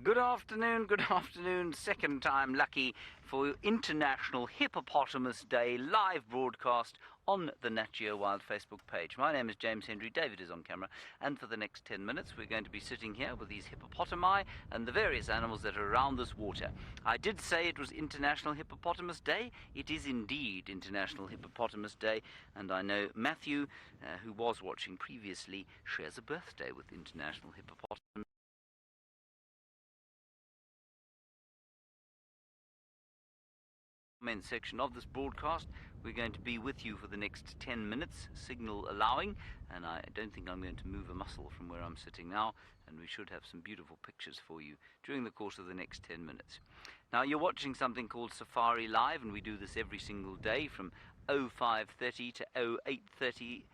Good afternoon, second time lucky for International Hippopotamus Day live broadcast on the Nat Geo Wild Facebook page. My name is James Henry, David is on camera, and for the next 10 minutes we're going to be sitting here with these hippopotami and the various animals that are around this water. I did say it was International Hippopotamus Day. It is indeed International Hippopotamus Day, and I know Matthew, who was watching previously, shares a birthday with International Hippopotamus. Comment section of this broadcast. We're going to be with you for the next 10 minutes, signal allowing, and I don't think I'm going to move a muscle from where I'm sitting now, and we should have some beautiful pictures for you during the course of the next 10 minutes. Now, you're watching something called Safari Live, and we do this every single day from 0530 to 0830.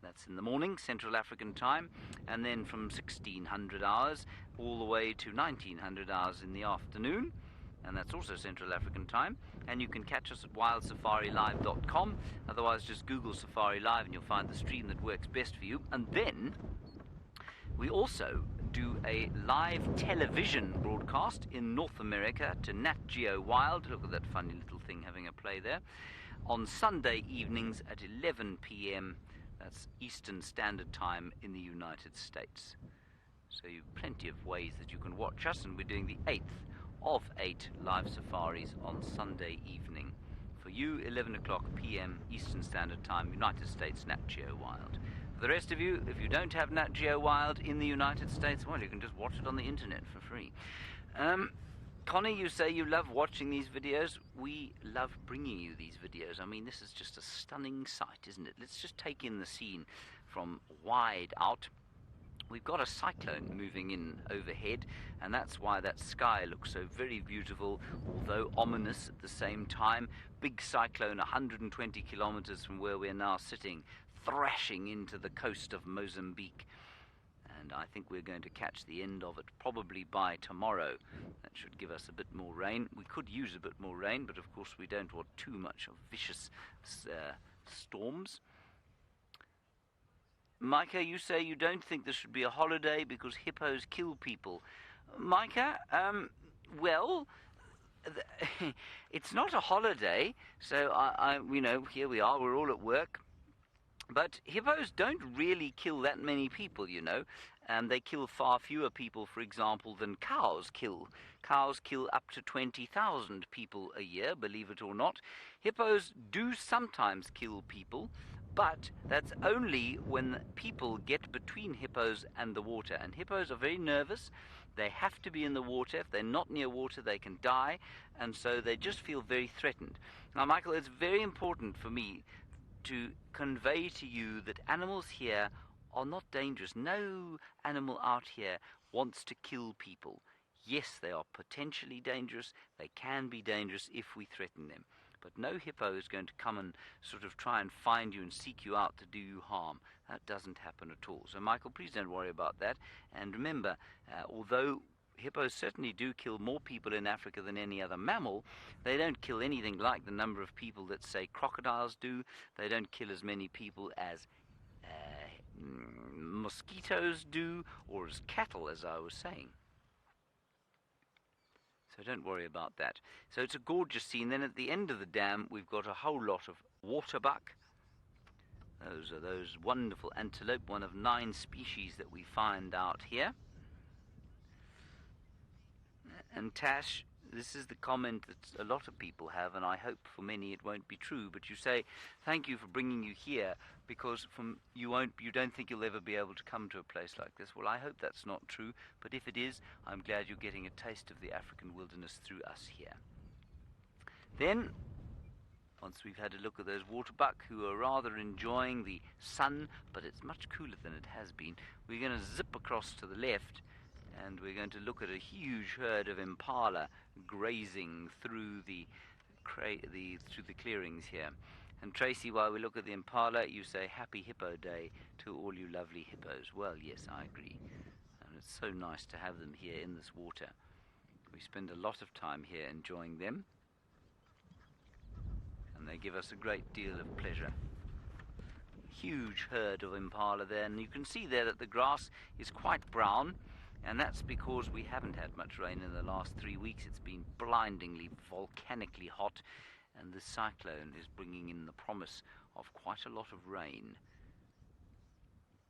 That's in the morning, Central African time, and then from 1600 hours all the way to 1900 hours in the afternoon, and that's also Central African time. And you can catch us at wildsafarilive.com. Otherwise, just Google Safari Live and you'll find the stream that works best for you. And then we also do a live television broadcast in North America to Nat Geo Wild. Look at that funny little thing having a play there. On Sunday evenings at 11 p.m. That's Eastern Standard Time in the United States. So you've plenty of ways that you can watch us, and we're doing the 8th of 8 live safaris on Sunday evening. For you, 11 o'clock p.m. Eastern Standard Time, United States, Nat Geo Wild. For the rest of you, if you don't have Nat Geo Wild in the United States, well, you can just watch it on the internet for free. Connie, you say you love watching these videos. We love bringing you these videos. I mean, this is just a stunning sight, isn't it? Let's just take in the scene from wide out. We've got a cyclone moving in overhead, and that's why that sky looks so very beautiful, although ominous at the same time. Big cyclone 120 kilometers from where we're now sitting, thrashing into the coast of Mozambique. And I think we're going to catch the end of it probably by tomorrow. That should give us a bit more rain. We could use a bit more rain, but of course we don't want too much of vicious storms. Micah, you say you don't think this should be a holiday because hippos kill people. Micah, well, it's not a holiday, so here we are, we're all at work. But hippos don't really kill that many people, They kill far fewer people, for example, than cows kill. Cows kill up to 20,000 people a year, believe it or not. Hippos do sometimes kill people, but that's only when people get between hippos and the water. And hippos are very nervous. They have to be in the water. If they're not near water, they can die. And so they just feel very threatened. Now, Michael, it's very important for me to convey to you that animals here are not dangerous. No animal out here wants to kill people. Yes, they are potentially dangerous. They can be dangerous if we threaten them. But no hippo is going to come and sort of try and find you and seek you out to do you harm. That doesn't happen at all. So, Michael, please don't worry about that. And remember, although hippos certainly do kill more people in Africa than any other mammal, they don't kill anything like the number of people that, say, crocodiles do. They don't kill as many people as mosquitoes do, or as cattle, as I was saying. So don't worry about that. So it's a gorgeous scene. Then at the end of the dam, we've got a whole lot of waterbuck. Those are those wonderful antelope, one of 9 species that we find out here. And Tash, this is the comment that a lot of people have, and I hope for many it won't be true, but you say, thank you for bringing you here, because you don't think you'll ever be able to come to a place like this. Well, I hope that's not true, but if it is, I'm glad you're getting a taste of the African wilderness through us here. Then, once we've had a look at those waterbuck who are rather enjoying the sun, but it's much cooler than it has been, we're going to zip across to the left, and we're going to look at a huge herd of impala grazing through the clearings here. And Tracy, while we look at the impala, you say Happy Hippo Day to all you lovely hippos. Well, yes, I agree. And it's so nice to have them here in this water. We spend a lot of time here enjoying them, and they give us a great deal of pleasure. Huge herd of impala there, and you can see there that the grass is quite brown. And that's because we haven't had much rain in the last 3 weeks. It's been blindingly, volcanically hot, and this cyclone is bringing in the promise of quite a lot of rain.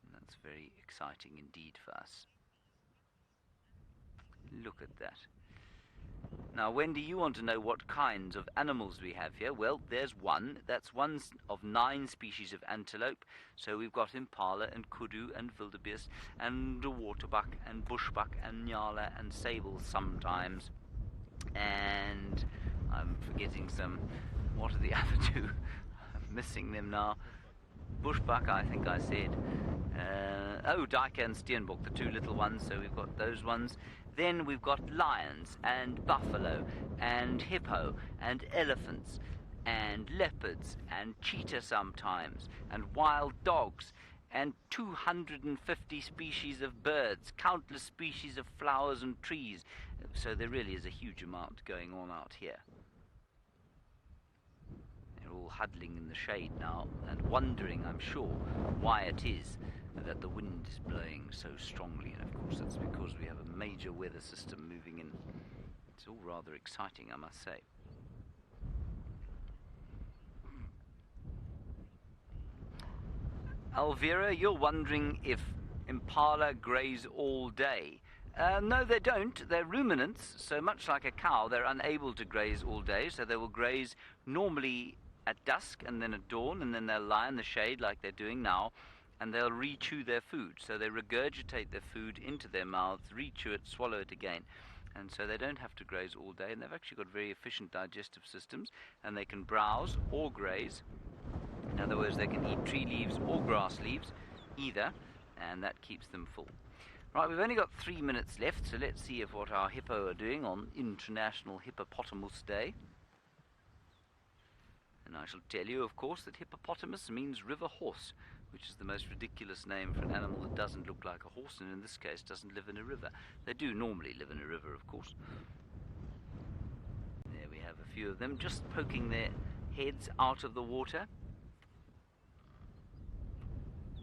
And that's very exciting indeed for us. Look at that. Now, Wendy, you want to know what kinds of animals we have here? Well, there's one. That's one of 9 species of antelope. So we've got impala and kudu and wildebeest and waterbuck and bushbuck and nyala and sable sometimes. And I'm forgetting some. What are the other 2? I'm missing them now. Bushbuck, I think I said. Duiker and steenbok, the 2 little ones, so we've got those ones. Then we've got lions and buffalo and hippo and elephants and leopards and cheetah sometimes and wild dogs and 250 species of birds, countless species of flowers and trees. So there really is a huge amount going on out here. They're all huddling in the shade now and wondering, I'm sure, why it is that the wind is blowing so strongly. And of course that's because we have a major weather system moving in. It's all rather exciting, I must say. Alvira, you're wondering if impala graze all day. No, they don't. They're ruminants, so much like a cow, they're unable to graze all day, so they will graze normally at dusk and then at dawn, and then they'll lie in the shade like they're doing now, and they'll re-chew their food. So they regurgitate their food into their mouths, re-chew it, swallow it again. And so they don't have to graze all day, and they've actually got very efficient digestive systems, and they can browse or graze. In other words, they can eat tree leaves or grass leaves, either, and that keeps them full. Right, we've only got 3 minutes left, so let's see if what our hippo are doing on International Hippopotamus Day. And I shall tell you, of course, that hippopotamus means river horse, which is the most ridiculous name for an animal that doesn't look like a horse, and in this case doesn't live in a river. They do normally live in a river, of course. There we have a few of them just poking their heads out of the water.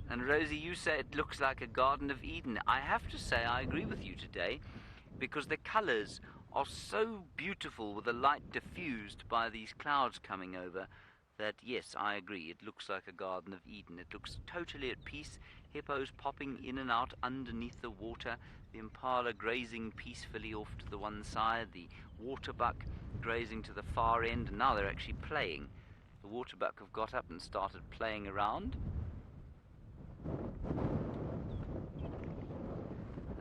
And Rosie, you say it looks like a Garden of Eden. I have to say I agree with you today, because the colours are so beautiful with the light diffused by these clouds coming over, that yes, I agree, it looks like a Garden of Eden. It looks totally at peace, hippos popping in and out underneath the water, the impala grazing peacefully off to the one side, the waterbuck grazing to the far end, and now they're actually playing. The waterbuck have got up and started playing around.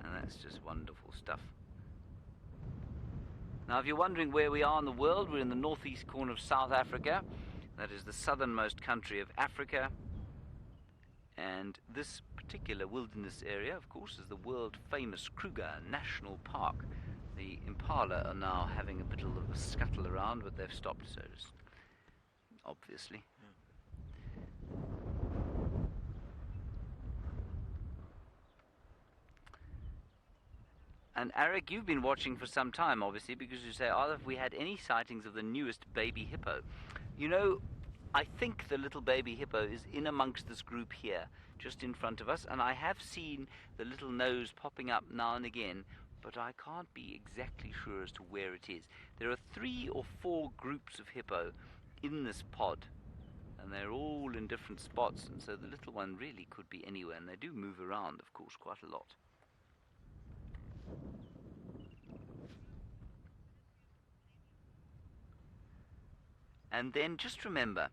And that's just wonderful stuff. Now, if you're wondering where we are in the world, we're in the northeast corner of South Africa. That is the southernmost country of Africa. And this particular wilderness area, of course, is the world-famous Kruger National Park. The impala are now having a bit of a scuttle around, but they've stopped, so just obviously. And Eric, you've been watching for some time, obviously, because you say, have we had any sightings of the newest baby hippo? You know, I think the little baby hippo is in amongst this group here, just in front of us, and I have seen the little nose popping up now and again, but I can't be exactly sure as to where it is. There are 3 or 4 groups of hippo in this pod, and they're all in different spots, and so the little one really could be anywhere, and they do move around, of course, quite a lot. And then just remember,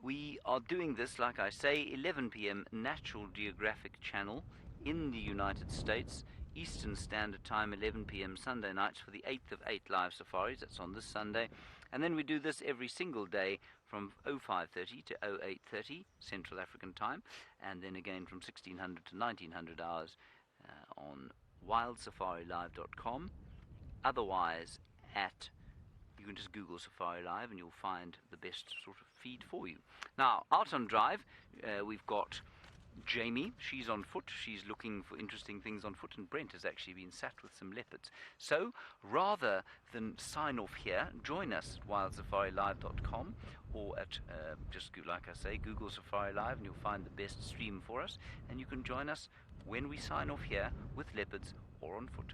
we are doing this, like I say, 11 p.m. Natural Geographic Channel in the United States, Eastern Standard Time, 11 p.m. Sunday nights for the 8th of 8 live safaris. That's on this Sunday. And then we do this every single day from 05:30 to 08:30 Central African Time, and then again from 1600 to 1900 hours on wildsafariLive.com. Otherwise, you can just Google Safari Live and you'll find the best sort of feed for you. Now, out on drive, we've got Jamie. She's on foot. She's looking for interesting things on foot, and Brent has actually been sat with some leopards. So, rather than sign off here, join us at wildsafariLive.com or at, just like I say, Google Safari Live, and you'll find the best stream for us, and you can join us when we sign off here with leopards or on foot.